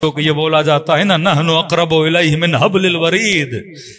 تو یہ بولا جاتا ہے نا نحن اقرب الیہ من حبل الورید،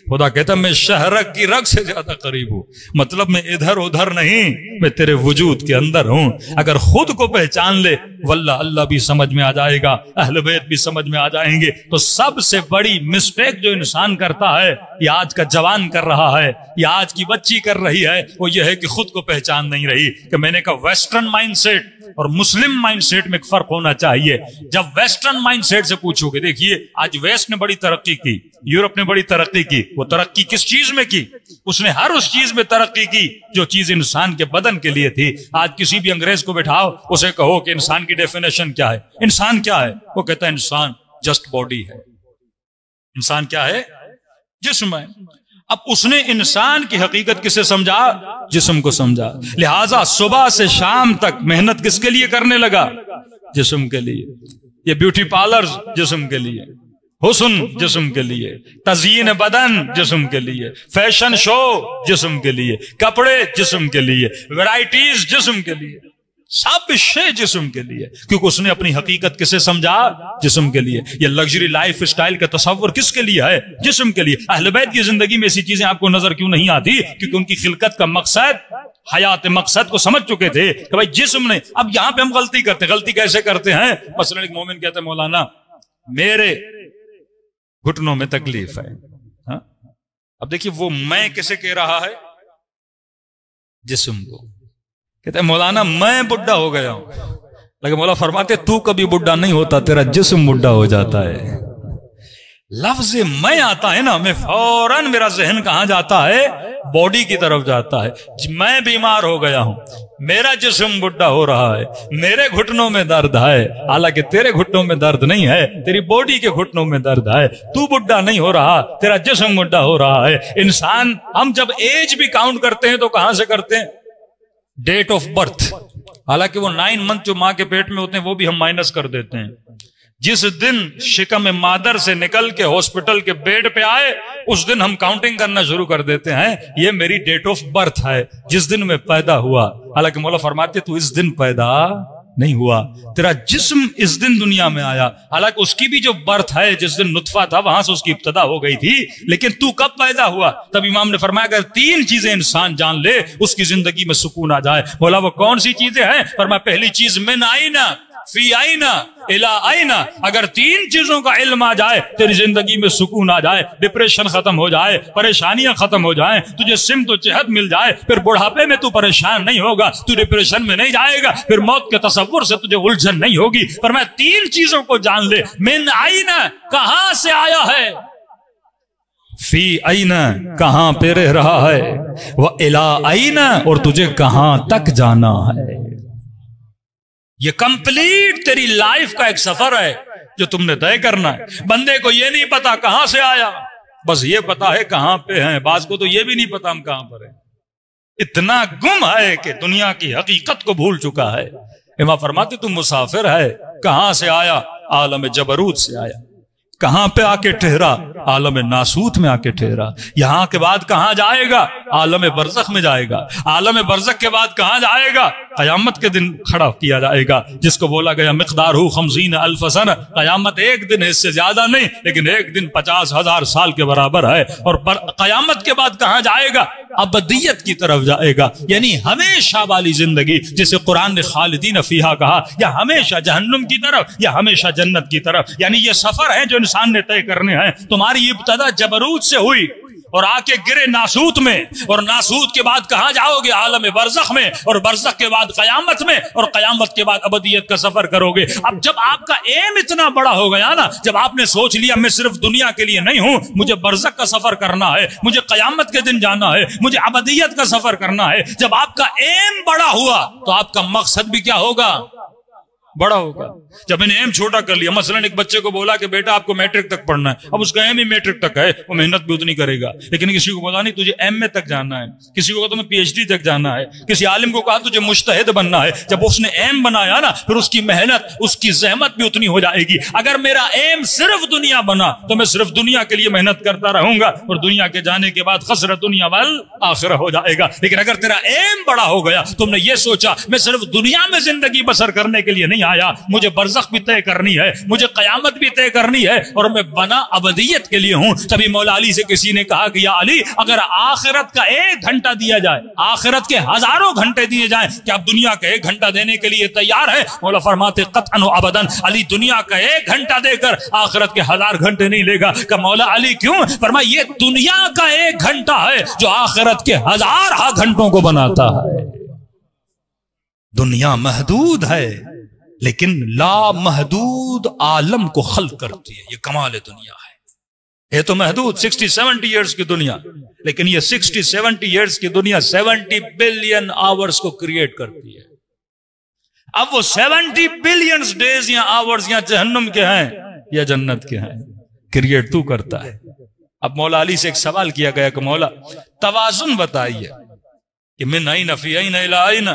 خدا کہتا ہے میں شہرک کی رگ سے زیادہ قریب ہوں، مطلب میں ادھر ادھر نہیں، میں تیرے وجود کے اندر ہوں۔ اگر خود کو پہچان لے واللہ اللہ بھی سمجھ میں آ جائے گا، اہل بیت بھی سمجھ میں آ جائیں گے۔ تو سب سے بڑی مسٹیک جو انسان کرتا ہے، یا آج کا جوان کر رہا ہے یا آج کی بچی کر رہی ہے، وہ یہ ہے کہ خود کو پہچان نہیں رہی۔ کہ میں نے کہا ویسٹرن مائنڈ سیٹ اور مسلم مائنڈ سیٹ میں ایک فرق ہونا چاہیے۔ جب ویسٹرن مائنڈ سیٹ سے پوچھو گے، دیکھیے آج ویسٹ نے بڑی ترقی کی، یورپ نے بڑی ترقی کی، وہ ترقی کس چیز میں کی؟ اس نے ہر اس چیز میں ترقی کی جو چیز انسان کے بدن کے لیے تھی۔ آج کسی بھی انگریز کو بٹھاؤ، اسے کہو کہ انسان کی ڈیفینیشن کیا ہے، انسان کیا ہے، وہ کہتا ہے انسان جسٹ باڈی ہے۔ انسان کیا ہے؟ جسم ہے۔ اب اس نے انسان کی حقیقت کسے سمجھا؟ جسم کو سمجھا۔ لہذا صبح سے شام تک محنت کس کے لیے کرنے لگا؟ جسم کے لیے۔ یہ بیوٹی پارلرز جسم کے لیے، حسن جسم کے لیے، تزیین بدن جسم کے لیے، فیشن شو جسم کے لیے، کپڑے جسم کے لیے، ویرائٹیز جسم کے لیے، سب شے جسم کے لیے، کیونکہ اس نے اپنی حقیقت کسے سمجھا؟ جسم کے لیے۔ یہ لگژری لائف سٹائل کا تصور کس کے لیے ہے؟ جسم کے لیے۔ اہل بیت کی زندگی میں ایسی چیزیں آپ کو نظر کیوں نہیں آتی؟ کیونکہ ان کی خلقت کا مقصد، حیات مقصد کو سمجھ چکے تھے کہ بھائی جسم نے۔ اب یہاں پہ ہم غلطی کرتے ہیں۔ غلطی کیسے کرتے ہیں؟ مثلا ایک مومن کہتا ہے مولانا میرے گھٹنوں میں تکلیف ہے۔ اب دیکھیے وہ میں کسے کہہ رہا ہے؟ جسم کو۔ کہتے ہیں مولانا میں بڈھا ہو گیا ہوں، لیکن مولا فرماتے تو کبھی بڈھا نہیں ہوتا، تیرا جسم بڈھا ہو جاتا ہے۔ لفظ میں آتا ہے نا، میں فوراً میرا ذہن کہاں جاتا ہے؟ باڈی کی طرف جاتا ہے۔ میں بیمار ہو گیا ہوں، میرا جسم بڈھا ہو رہا ہے، میرے گھٹنوں میں درد ہے، حالانکہ تیرے گھٹنوں میں درد نہیں ہے، تیری باڈی کے گھٹنوں میں درد ہے۔ تو بڈھا نہیں ہو رہا، تیرا جسم بڈھا ہو رہا ہے۔ انسان ہم جب ایج بھی کاؤنٹ کرتے ہیں تو کہاں سے کرتے ہیں؟ Date of birth. حالانکہ وہ 9 منتھ جو ماں کے پیٹ میں ہوتے ہیں وہ بھی ہم مائنس کر دیتے ہیں۔ جس دن شکم مادر سے نکل کے ہاسپٹل کے بیڈ پہ آئے اس دن ہم کاؤنٹنگ کرنا شروع کر دیتے ہیں، یہ میری ڈیٹ آف برتھ ہے، جس دن میں پیدا ہوا۔ حالانکہ مولا فرماتے تو اس دن پیدا نہیں ہوا، تیرا جسم اس دن دنیا میں آیا، حالانکہ اس کی بھی جو برتھ ہے، جس دن نطفہ تھا وہاں سے اس کی ابتدا ہو گئی تھی، لیکن تو کب پیدا ہوا؟ تب امام نے فرمایا اگر 3 چیزیں انسان جان لے اس کی زندگی میں سکون آ جائے۔ بولا وہ کون سی چیزیں ہیں؟ فرمایا پہلی چیز من آئینہ فی آئینہ الا آئینہ۔ اگر 3 چیزوں کا علم آ جائے تیری زندگی میں سکون آ جائے، ڈپریشن ختم ہو جائے، پریشانیاں ختم ہو جائیں، تجھے سمت و جہت مل جائے، پھر بڑھاپے میں تو پریشان نہیں ہوگا، تو ڈپریشن میں نہیں جائے گا، پھر موت کے تصور سے تجھے الجھن نہیں ہوگی۔ فرمایا 3 چیزوں کو جان لے۔ من آئینہ کہاں سے آیا ہے، فی آئینہ کہاں پہ رہ رہا ہے، وہ الا آئینہ اور تجھے کہاں تک جانا ہے۔ یہ کمپلیٹ تیری لائف کا ایک سفر ہے جو تم نے طے کرنا ہے۔ بندے کو یہ نہیں پتا کہاں سے آیا، بس یہ پتا ہے کہاں پہ ہیں۔ بعض کو تو یہ بھی نہیں پتا ہم کہاں پر ہیں، اتنا گم ہے کہ دنیا کی حقیقت کو بھول چکا ہے۔ امام فرماتے تم مسافر ہے، کہاں سے آیا؟ عالم جبروت سے آیا۔ کہاں پہ آ کے ٹھہرا؟ عالم ناسوت میں آ کے ٹھہرا۔ یہاں کے بعد کہاں جائے گا؟ عالم برزخ میں جائے گا۔ عالم برزخ کے بعد کہاں جائے گا؟ قیامت کے دن کھڑا کیا جائے گا، جس کو بولا گیا مقدار 50,000 سنہ۔ قیامت ایک دن ہے، اس سے زیادہ نہیں، لیکن ایک دن 50,000 سال کے برابر ہے۔ اور قیامت کے بعد کہاں جائے گا؟ ابدیت کی طرف جائے گا، یعنی ہمیشہ والی زندگی، جسے قرآن نے خالدین فیہا کہا، یا ہمیشہ جہنم کی طرف یا ہمیشہ جنت کی طرف۔ یعنی یہ سفر ہے جو انسان نے طے کرنے ہیں۔ تمہاری ابتدا جبروت سے ہوئی اور آ کے گرے ناسوت میں، اور ناسوت کے بعد کہاں جاؤ گے؟ عالم برزخ میں، اور برزخ کے بعد قیامت میں، اور قیامت کے بعد ابدیت کا سفر کرو گے۔ اب جب آپ کا ایم اتنا بڑا ہو گیا نا، جب آپ نے سوچ لیا میں صرف دنیا کے لیے نہیں ہوں، مجھے برزخ کا سفر کرنا ہے، مجھے قیامت کے دن جانا ہے، مجھے ابدیت کا سفر کرنا ہے، جب آپ کا ایم بڑا ہوا تو آپ کا مقصد بھی کیا ہوگا؟ بڑا ہوگا۔ جب میں نے ایم چھوٹا کر لیا، مثلا ایک بچے کو بولا کہ بیٹا آپ کو میٹرک تک پڑھنا ہے، اب اس کا ایم ہی میٹرک تک ہے، وہ محنت بھی اتنی کرے گا۔ لیکن کسی کو بولا نہیں تجھے ایم اے تک جانا ہے، کسی کو کہا تمہیں پی ایچ ڈی تک جانا ہے، کسی عالم کو کہا تجھے مجتہد بننا ہے، جب اس نے ایم بنایا نا پھر اس کی محنت، اس کی زحمت بھی اتنی ہو جائے گی۔ اگر میرا ایم صرف دنیا بنا تو میں صرف دنیا کے لیے محنت کرتا رہوں گا، اور دنیا کے جانے کے بعد خسر دنیا والآخرہ ہو جائے گا۔ لیکن اگر تیرا ایم بڑا ہو گیا، تم نے یہ سوچا میں صرف دنیا میں زندگی بسر کرنے کے لیے نہیں نہیں آیا، مجھے برزخ بھی طے کرنی ہے، مجھے قیامت بھی طے کرنی ہے، اور میں بنا ابدیت کے لیے ہوں۔ تبھی مولا علی سے کسی نے کہا کہ یا علی، اگر آخرت کا 1 گھنٹہ دیا جائے، آخرت کے ہزاروں گھنٹے دیے جائیں، کہ آپ دنیا کا 1 گھنٹہ دینے کے لیے تیار ہے؟ مولا فرماتے قطعاً و ابداً، علی دنیا کا 1 گھنٹہ دے کر آخرت کے 1000 گھنٹے نہیں لے گا۔ کہ مولا علی کیوں؟ فرمایا یہ دنیا کا 1 گھنٹہ ہے جو آخرت کے 1000 گھنٹوں کو بناتا ہے۔ دنیا محدود ہے لیکن لا محدود عالم کو خلق کرتی ہے، یہ کمال دنیا ہے۔ یہ تو محدود 60-70 ایئرز کی دنیا، لیکن یہ 60-70 ایئرز کی دنیا 70 بلین آورز کو کریٹ کرتی ہے۔ اب وہ 70 بلین ڈیز یا آورز یا جہنم کے ہیں یا جنت کے ہیں، کریٹ تو کرتا ہے۔ اب مولا علی سے ایک سوال کیا گیا کہ مولا توازن بتائیے کہ من این فی این الی این،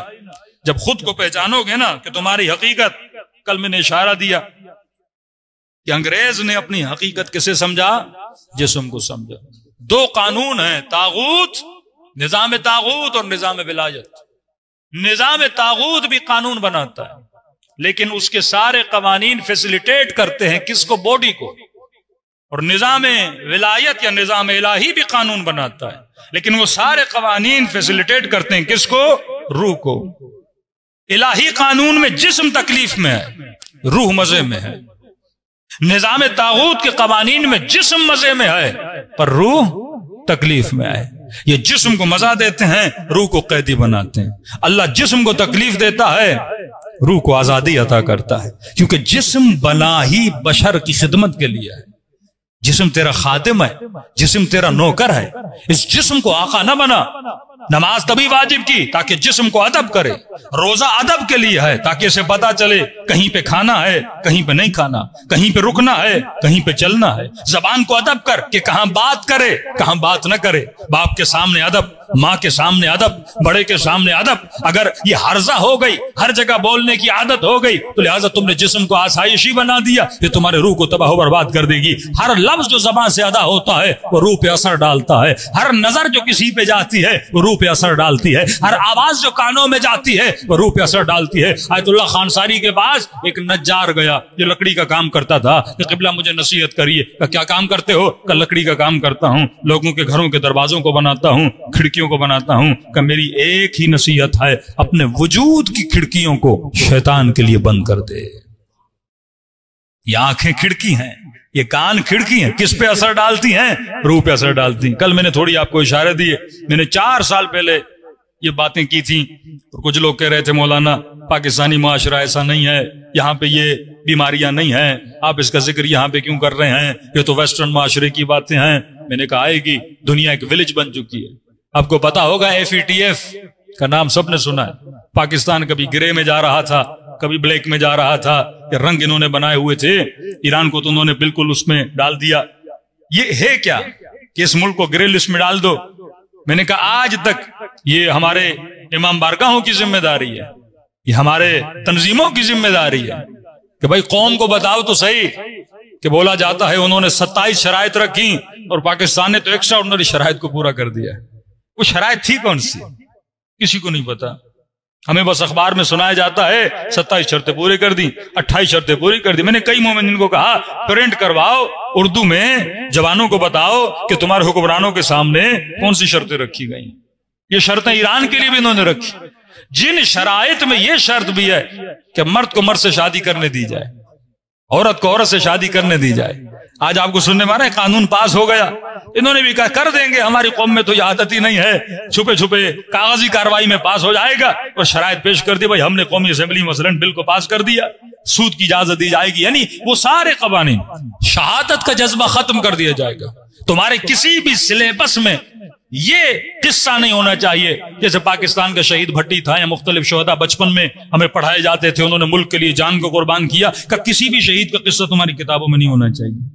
جب خود کو پہچانو گے نا کہ تمہاری حقیقت، کل میں نے اشارہ دیا کہ انگریز نے اپنی حقیقت کسے سمجھا؟ جسم کو سمجھا۔ 2 قانون ہیں، طاغوت، نظام طاغوت اور نظام ولایت۔ نظام طاغوت بھی قانون بناتا ہے لیکن اس کے سارے قوانین فیسیلیٹیٹ کرتے ہیں کس کو؟ باڈی کو۔ اور نظام ولایت یا نظام الہی بھی قانون بناتا ہے لیکن وہ سارے قوانین فیسیلیٹیٹ کرتے ہیں کس کو؟ روح کو۔ الہی قانون میں جسم تکلیف میں ہے، روح مزے میں ہے۔ نظام طاغوت کے قوانین میں جسم مزے میں ہے پر روح تکلیف میں ہے۔ یہ جسم کو مزہ دیتے ہیں، روح کو قیدی بناتے ہیں۔ اللہ جسم کو تکلیف دیتا ہے، روح کو آزادی عطا کرتا ہے، کیونکہ جسم بنا ہی بشر کی خدمت کے لیے ہے۔ جسم تیرا خادم ہے، جسم تیرا نوکر ہے۔ اس جسم کو آقا نہ بنا۔ نماز تبھی واجب کی تاکہ جسم کو ادب کرے، روزہ ادب کے لیے ہے تاکہ اسے پتا چلے کہیں پہ کھانا ہے کہیں پہ نہیں کھانا، کہیں پہ رکنا ہے کہیں پہ چلنا ہے۔ زبان کو ادب کر کہ کہاں بات کرے کہاں بات نہ کرے۔ باپ کے سامنے ادب، ماں کے سامنے ادب، بڑے کے سامنے ادب۔ اگر یہ ہرزہ ہو گئی، ہر جگہ بولنے کی عادت ہو گئی تو لہٰذا تم نے جسم کو آسائشی بنا دیا، یہ تمہارے روح کو تباہ و برباد کر دے گی۔ ہر لفظ جو زبان سے ادا ہوتا ہے وہ روح پہ اثر ڈالتا ہے، ہر نظر جو کسی پہ جاتی ہے وہ روح پہ اثر ڈالتی ہے، ہر آواز جو کانوں میں جاتی ہے وہ روح پہ اثر ڈالتی ہے۔ آیت اللہ خانساری کے پاس ایک نجار گیا جو لکڑی کا کام کرتا تھا کہ قبلہ مجھے نصیحت کریے۔ کہ کیا کام کرتے ہو؟ کہ لکڑی کا کام کرتا ہوں، لوگوں کے گھروں کے دروازوں کو بناتا ہوں، کھڑکیوں کو بناتا ہوں۔ کہ میری ایک ہی نصیحت ہے، اپنے وجود کی کھڑکیوں کو شیطان کے لیے بند کر دے۔ یہ آنکھیں کھڑکی ہیں، یہ کان کھڑکی ہیں، کس پہ اثر ڈالتی ہیں؟ روح پہ اثر ڈالتی ہیں۔ کل میں نے تھوڑی آپ کو اشارے دیے، میں نے 4 سال پہلے یہ باتیں کی تھیں اور کچھ لوگ کہہ رہے تھے مولانا پاکستانی معاشرہ ایسا نہیں ہے، یہاں پہ یہ بیماریاں نہیں ہیں، آپ اس کا ذکر یہاں پہ کیوں کر رہے ہیں؟ یہ تو ویسٹرن معاشرے کی باتیں ہیں۔ میں نے کہا آئے گی، دنیا ایک ولیج بن چکی ہے۔ آپ کو پتا ہوگا FATF کا نام سب نے سنا ہے۔ پاکستان کبھی گرے میں جا رہا تھا، کبھی بلیک میں جا رہا تھا، کہ رنگ انہوں نے بنائے ہوئے تھے۔ ایران کو تو انہوں نے بالکل اس میں ڈال دیا۔ یہ ہے کیا کہ اس ملک کو گرے لسٹ میں ڈال دو؟ میں نے کہا آج تک یہ ہمارے امام بارگاہوں کی ذمہ داری ہے، یہ ہمارے تنظیموں کی ذمہ داری ہے کہ بھائی قوم کو بتاؤ تو صحیح۔ کہ بولا جاتا ہے انہوں نے 27 شرائط رکھی اور پاکستان نے تو ایکسٹرا آرڈنری شرائط کو پورا کر دیا۔ وہ شرائط تھی کون سی؟ کسی کو نہیں پتا۔ ہمیں بس اخبار میں سنایا جاتا ہے 27 شرطیں پوری کر دی، 28 شرطیں پوری کر دی۔ میں نے کئی مومنین کو کہا پرنٹ کرواؤ، اردو میں جوانوں کو بتاؤ کہ تمہارے حکمرانوں کے سامنے کون سی شرطیں رکھی گئی۔ یہ شرطیں ایران کے لیے بھی انہوں نے رکھی، جن شرائط میں یہ شرط بھی ہے کہ مرد کو مرد سے شادی کرنے دی جائے، عورت کو عورت سے شادی کرنے دی جائے۔ آج آپ کو سننے میں آ رہا ہے قانون پاس ہو گیا، انہوں نے بھی کہا کر دیں گے، ہماری قوم میں تو یہ عادت ہی نہیں ہے، چھپے چھپے کاغذی کاروائی میں پاس ہو جائے گا، اور شرائط پیش کر دی، بھائی ہم نے قومی اسمبلی مثلاً بل کو پاس کر دیا، سود کی اجازت دی جائے گی۔ یعنی وہ سارے قوانین، شہادت کا جذبہ ختم کر دیا جائے گا۔ تمہارے کسی بھی سلیبس میں یہ قصہ نہیں ہونا چاہیے جیسے پاکستان کا شہید بھٹی تھا یا مختلف شہداء بچپن میں ہمیں پڑھائے جاتے تھے، انہوں نے ملک کے لیے جان کو قربان کیا، کہ کسی بھی شہید کا قصہ تمہاری کتابوں میں نہیں ہونا چاہیے۔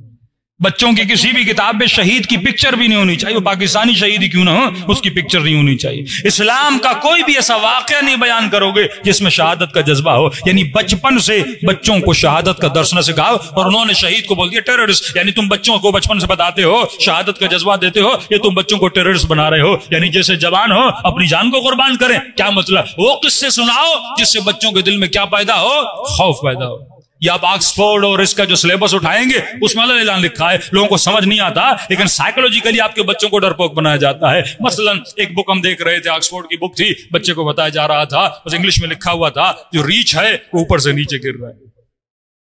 बच्चों की किसी भी किताब में शहीद की पिक्चर भी नहीं होनी चाहिए, वो पाकिस्तानी शहीद ही क्यों ना हो, उसकी पिक्चर नहीं होनी चाहिए। इस्लाम का कोई भी ऐसा वाकया नहीं बयान करोगे जिसमें शहादत का जज्बा हो। यानी बचपन से बच्चों को शहादत का दर्स न सिखाओ, और उन्होंने शहीद को बोल दिया टेररिस्ट। यानी तुम बच्चों को बचपन से बताते हो, शहादत का जज्बा देते हो, ये तुम बच्चों को टेररिस्ट बना रहे हो। यानी जैसे जवान हो अपनी जान को कुर्बान करें, क्या मतलब? वो किससे सुनाओ जिससे बच्चों के दिल में क्या पैदा हो? खौफ पैदा हो। या आप ऑक्सफोर्ड और इसका जो सिलेबस उठाएंगे उसमें अलग ऐलान लिखा है, लोगों को समझ नहीं आता, लेकिन साइकोलॉजिकली आपके बच्चों को डरपोक बनाया जाता है। मसलन एक बुक हम देख रहे थे, ऑक्सफोर्ड की बुक थी, बच्चे को बताया जा रहा था, बस इंग्लिश में लिखा हुआ था, जो रीच है वो ऊपर से नीचे गिर रहा है,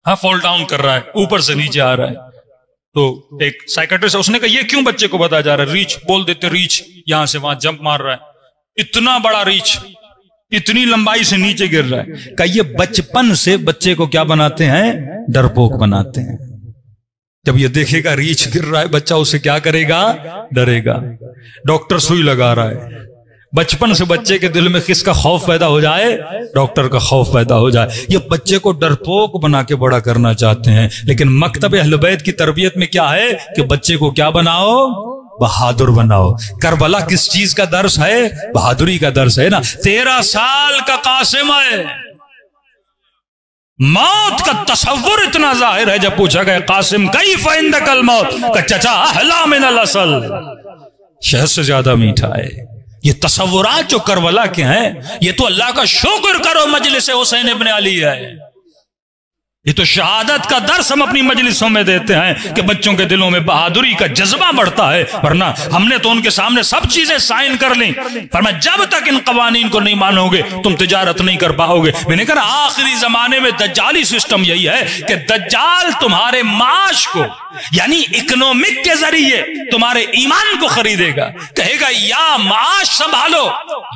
हाँ फॉल डाउन कर रहा है, ऊपर से नीचे आ रहा है। तो एक साइकेट्रिस्ट उसने कहा ये क्यों बच्चे को बताया जा रहा है? रीच बोल देते, रीच यहां से वहां जंप मार रहा है, इतना बड़ा रीच, इतनी लंबाई से नीचे गिर रहा है। कि ये बचपन से बच्चे को क्या बनाते हैं? डरपोक बनाते हैं। जब ये देखेगा रीछ गिर रहा है बच्चा, उसे क्या करेगा? डरेगा। डॉक्टर सुई लगा रहा है, बचपन से बच्चे के दिल में किसका खौफ पैदा हो जाए? डॉक्टर का खौफ पैदा हो जाए। ये बच्चे को डरपोक बना के बड़ा करना चाहते हैं, लेकिन मकतब अहले बैत की तरबियत में क्या है कि बच्चे को क्या बनाओ? बहादुर बनाओ। करबला किस चीज का दर्स है? बहादुरी का दर्स है ना। 13 साल का कासिम है, मौत का तसव्वुर इतना जाहिर है, जब पूछा गया कासिम कैफ इंदकल मौत, का चचा अहला मिनल असल, शहद से ज्यादा मीठा है। ये तसव्वुरात जो करबला के हैं, ये तो अल्लाह का शुक्र करो मजलिस हुसैन इब्न अली है। ये तो शहादत का दर्स हम अपनी मजलिसों में देते हैं कि बच्चों के दिलों में बहादुरी का जज्बा बढ़ता है। वरना हमने तो उनके सामने सब चीजें साइन कर ली, फरमाया जब तक इन कवानीन को नहीं मानोगे तुम तिजारत नहीं कर पाओगे। मैंने कहा आखिरी जमाने में दज्जाली सिस्टम यही है कि दज्जाल तुम्हारे माश को यानी इकोनॉमिक के जरिए तुम्हारे ईमान को खरीदेगा, कहेगा या माश संभालो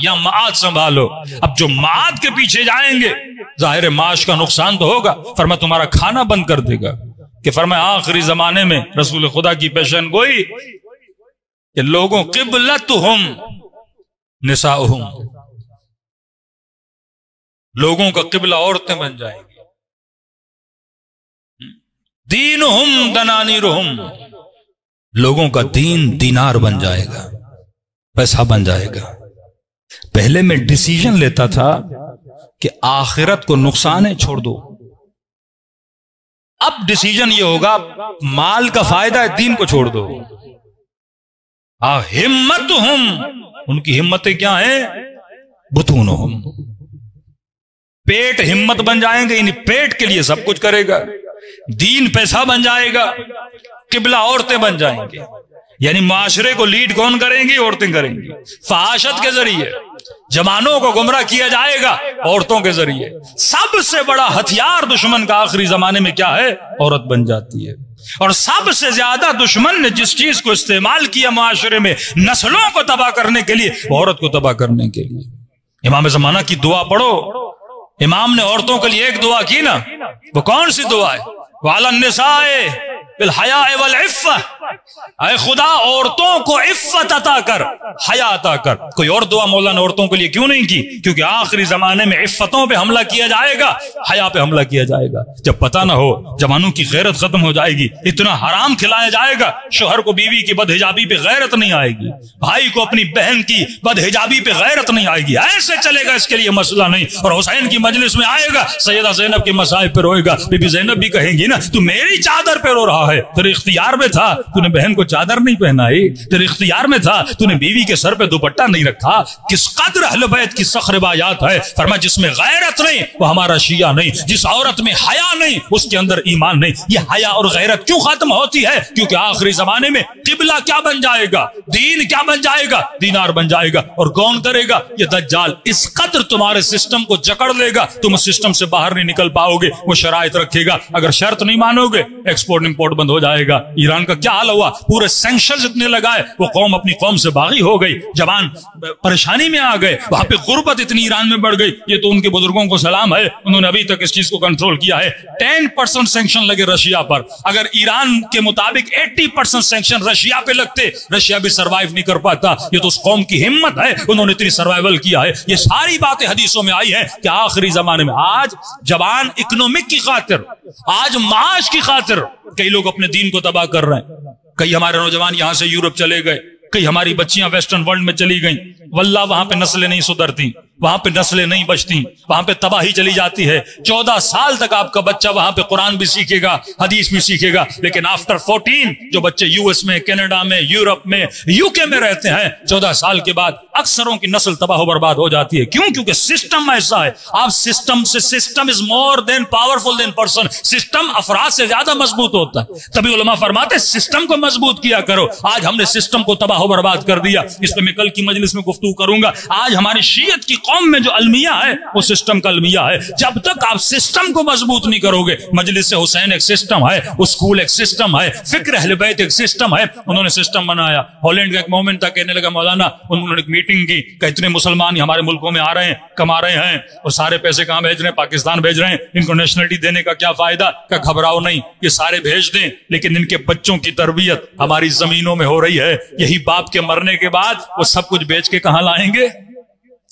या माद संभालो। अब जो माद के पीछे जाएंगे जाहिर माश का नुकसान तो होगा, फरमा तुम्हारा खाना बंद कर देगा। कि फरमा आखिरी जमाने में रसूल खुदा की पेशन गोई कि लोगों क़िबलतुहुम निसाउहुम, लोगों का किबला औरतें बन जाएंगी, दीनुहुम दनानीरुहुम, लोगों का दीन दीनार बन जाएगा, पैसा बन जाएगा। पहले मैं डिसीजन लेता था कि आखिरत को नुकसान है छोड़ दो, अब डिसीजन ये होगा माल का फायदा है दीन को छोड़ दो। हिम्मतुहुम, उनकी हिम्मतें क्या है? बुतूनुहुम, पेट हिम्मत बन जाएंगे, इन पेट के लिए सब कुछ करेगा, दीन पैसा बन जाएगा, किबला औरतें बन जाएंगे। यानी माशरे को लीड कौन करेंगी? औरतें करेंगी। फहाशत के जरिए जवानों को गुमराह किया जाएगा औरतों के जरिए। सबसे बड़ा हथियार दुश्मन का आखिरी जमाने में क्या है? औरत बन जाती है। और सबसे ज्यादा दुश्मन ने जिस चीज को इस्तेमाल किया माशरे में नस्लों को तबाह करने के लिए, औरत को तबाह करने के लिए। इमाम ज़माना की दुआ पढ़ो, इमाम ने औरतों के लिए एक दुआ की ना, वो कौन सी दुआ है? वालन निसाए बिल हया वल इफ़्फ़ा, ऐ खुदा औरतों को इफ़्फ़त अता कर, हया अता कर। कोई और दुआ मौलाना औरतों के लिए क्यों नहीं की? क्योंकि आखिरी जमाने में इफ़्फ़तों पे हमला किया जाएगा, हया पे हमला किया जाएगा। जब पता ना हो जवानों की गैरत खत्म हो जाएगी, इतना हराम खिलाया जाएगा, शोहर को बीवी की बदहिजाबी पे गैरत नहीं आएगी, भाई को अपनी बहन की बदहिजाबी पे गैरत नहीं आएगी। ऐसे चलेगा, इसके लिए मसला नहीं। और हुसैन की मजलिस में आएगा, सैयदा ज़ैनब के मसाइब पे रोएगा, बीबी ज़ैनब भी कहेंगी ना तू मेरी चादर पे रो रहा है, तेरे इख्तियार में था तूने बहन को चादर नहीं पहनाई, तेरे इख्तियार में था तूने बीवी के सर पे दुपट्टा नहीं रखा। किस कदर अहले बैत की सख्त रिवायात है। फरमा जिसमें गैरत नहीं वो हमारा शिया नहीं, जिस औरत में हया नहीं उसके अंदर ईमान नहीं। ये हया और गैरत क्यों खत्म होती है? क्योंकि आखिरी जमाने में किबला क्या बन जाएगा? दीन क्या बन जाएगा? दीनार बन जाएगा। और कौन करेगा? ये दज्जाल। इस कदर तुम्हारे सिस्टम को जकड़ लेगा, तुम उस सिस्टम से बाहर नहीं निकल पाओगे। वो शराइत रखेगा, अगर शर्त नहीं मानोगे एक्सपोर्ट इंपोर्ट बंद हो जाएगा। ईरान का क्या हाल हुआ? पूरे सैंक्शंस इतने लगाए, वो कौम अपनी कौम से बागी हो गई, जवान परेशानी में आ गए, वहां पे गुर्बत इतनी ईरान में बढ़ गई। ये तो उनके बुजुर्गों को सलाम है, उन्होंने अभी तक इस चीज को कंट्रोल किया है। 10% सैंक्शन लगे रशिया पर, अगर ईरान के मुताबिक 80% सैंक्शन रशिया पे लगते, रशिया भी सर्वाइव नहीं कर पाता। ये तो उस कौम की हिम्मत है, उन्होंने इतनी सर्वाइवल किया है। ये सारी बातें हदीसों में आई है कि आखिरी जमाने में आज जवान इकोनॉमिक की खातिर, आज माश की खातिर कई लोग अपने दीन को तबाह कर रहे हैं। कई हमारे नौजवान यहां से यूरोप चले गए, कई हमारी बच्चियां वेस्टर्न वर्ल्ड में चली गईं। वल्लाह वहां पे नस्लें नहीं सुधरती, वहां पे नस्लें नहीं बचती, वहां पे तबाही चली जाती है। 14 साल तक आपका बच्चा वहां पे कुरान भी सीखेगा, हदीस भी सीखेगा, लेकिन आफ्टर 14 जो बच्चे यूएस में, कनाडा में, यूरोप में, यूके में रहते हैं, 14 साल के बाद अक्सरों की नस्ल तबाह बर्बाद हो जाती है। क्यों? क्योंकि सिस्टम ऐसा है। आप सिस्टम से, system is more than powerful than person. System अफराद से ज्यादा मजबूत होता है, तभी उलमा फरमाते सिस्टम को मजबूत किया करो। आज हमने सिस्टम को तबाह बर्बाद कर दिया। इस पे मैं कल की मजलिस में गुफ्तगू करूंगा। आज हमारी शीयत की कौम में जो अलमिया है वो सिस्टम का अलमिया है। जब तक आप सिस्टम को मजबूत नहीं करोगे, मजलिस से हुसैन एक सिस्टम है, स्कूल एक सिस्टम है, फिक्र अहले बैत एक सिस्टम है। उन्होंने सिस्टम बनाया। हॉलैंड का एक मोमेंट था, कहने लगा मौलाना, उन्होंने एक मीटिंग की कि इतने मुसलमान हमारे मुल्कों में आ रहे हैं, कमा रहे हैं, और सारे पैसे कहां भेज रहे हैं? पाकिस्तान भेज रहे हैं। इनको नेशनलिटी देने का क्या फायदा? क्या घबराओ नहीं, ये सारे भेज दें, लेकिन इनके बच्चों की तरबियत हमारी जमीनों में हो रही है। यही बाप के मरने के बाद वो सब कुछ बेच के कहां लाएंगे?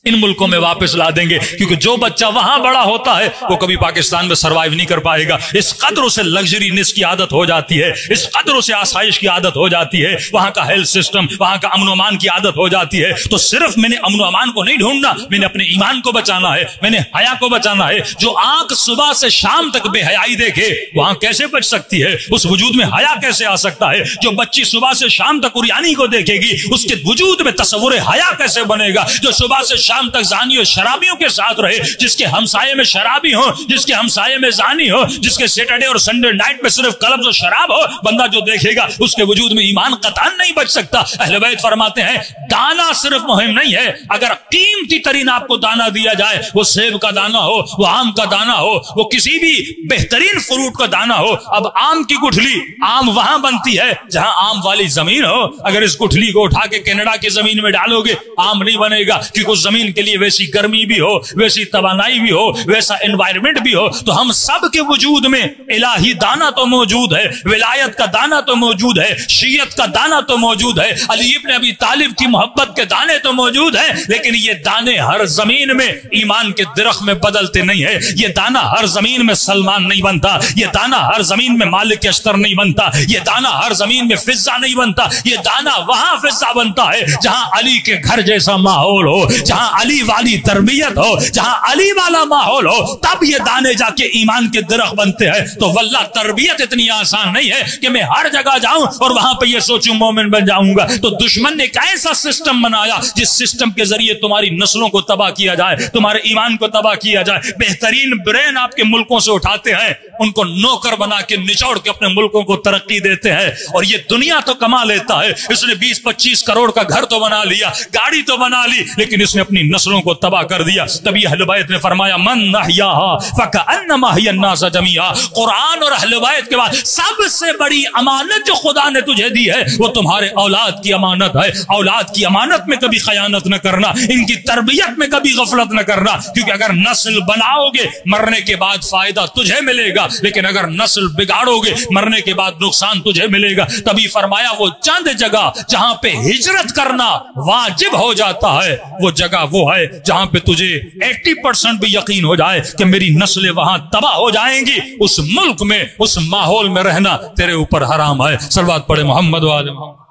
इन मुल्कों में वापस ला देंगे, क्योंकि जो बच्चा वहां बड़ा होता है वो कभी पाकिस्तान में सरवाइव नहीं कर पाएगा। इस कदर उसे लग्जरीनेस की आदत हो जाती है, इस कदर उसे आसाइश की आदत हो जाती है, वहां का हेल्थ सिस्टम, वहां का अमन अमान की आदत हो जाती है। तो सिर्फ मैंने अमन अमान को नहीं ढूंढना, मैंने अपने ईमान को बचाना है, मैंने हया को बचाना है। जो आंख सुबह से शाम तक बेहयाई देखे वहां कैसे बच सकती है? उस वजूद में हया कैसे आ सकता है? जो बच्ची सुबह से शाम तक उरियानी को देखेगी उसके वजूद में तस्वुर हया कैसे बनेगा? जो सुबह से शाम तक जानी और शराबियों के साथ रहे, जिसके हमसाये में शराबी हो, जिसके हमसाये में जानी हो, जिसके सैटरडे और संडे नाइट में सिर्फ क्लब और शराब हो, बंदा जो देखेगा उसके वजूद में ईमान कतन नहीं बच सकता। अहले बैत फरमाते हैं दाना सिर्फ मुहिम नहीं है, अगर कीमती तरीन आपको दाना दिया जाए, वो सेब का दाना हो, वो आम का दाना हो, वो किसी भी बेहतरीन फ्रूट का दाना हो। अब आम की गुठली, आम वहां बनती है जहां आम वाली जमीन हो। अगर इस गुठली को उठा के कनाडा की जमीन में डालोगे आम नहीं बनेगा, क्योंकि उस जमीन के लिए वैसी गर्मी भी हो, वैसी तवानाई भी हो, वैसा एनवायरमेंट भी हो। तो हम सब के वजूद में इलाही दाना तो मौजूद है, विलायत का दाना तो मौजूद है, शीयत का दाना तो मौजूद है, अली इब्न अबी तालिब की मोहब्बत के दाने तो मौजूद है, लेकिन ये दाने हर जमीन में ईमान के दरख्त में बदलते नहीं है। ये दाना हर जमीन में सलमान नहीं बनता, ये दाना हर जमीन में मालिक अश्तर नहीं बनता, ये दाना हर जमीन में फिजा नहीं बनता। ये दाना वहां फिजा बनता है जहां अली के घर जैसा माहौल हो, जहां अली वाली तरबियत हो, जहां अली वाला माहौल हो, तब ये दाने जाके ईमान के दरख्त बनते हैं। तो वल्लाह तरबियत इतनी आसान नहीं है कि मैं हर जगह जाऊं और वहां पे ये सोचूं मोमिन बन जाऊंगा। तो दुश्मन ने एक ऐसा सिस्टम बनाया जिस सिस्टम के जरिए तुम्हारी नस्लों को तबाह किया जाए, तुम्हारे ईमान को तबाह किया जाए। बेहतरीन ब्रेन आपके मुल्कों से उठाते हैं, उनको नौकर बना के निचोड़ के अपने मुल्कों को तरक्की देते हैं, और ये दुनिया तो कमा लेता है। इसने 20-25 करोड़ का घर तो बना लिया, गाड़ी तो बना ली, लेकिन इसने अपनी नस्लों को तबाह कर दिया। तभी अहले बैत ने फरमाया मन अहयाहा फकअन्नमा हिय अन्नास जमीआ। कुरान और अहले बैत के बाद सबसे बड़ी अमानत जो खुदा ने तुझे दी है वो तुम्हारे औलाद की अमानत है। औलाद की अमानत में कभी खयानत न करना, इनकी तरबियत में कभी गफलत न करना, क्योंकि अगर नस्ल बनाओगे मरने के बाद फायदा तुझे मिलेगा, लेकिन अगर नस्ल बिगाड़ोगे मरने के बाद नुकसान तुझे मिलेगा। तभी फरमाया वो चंद जगह जहां पे हिजरत करना वाजिब हो जाता है, वो जगह वो है जहां पे तुझे 80% भी यकीन हो जाए कि मेरी नस्लें वहां तबाह हो जाएंगी। उस मुल्क में, उस माहौल में रहना तेरे ऊपर हराम है। सलवात पढ़े मोहम्मद वाले मोहम्मद।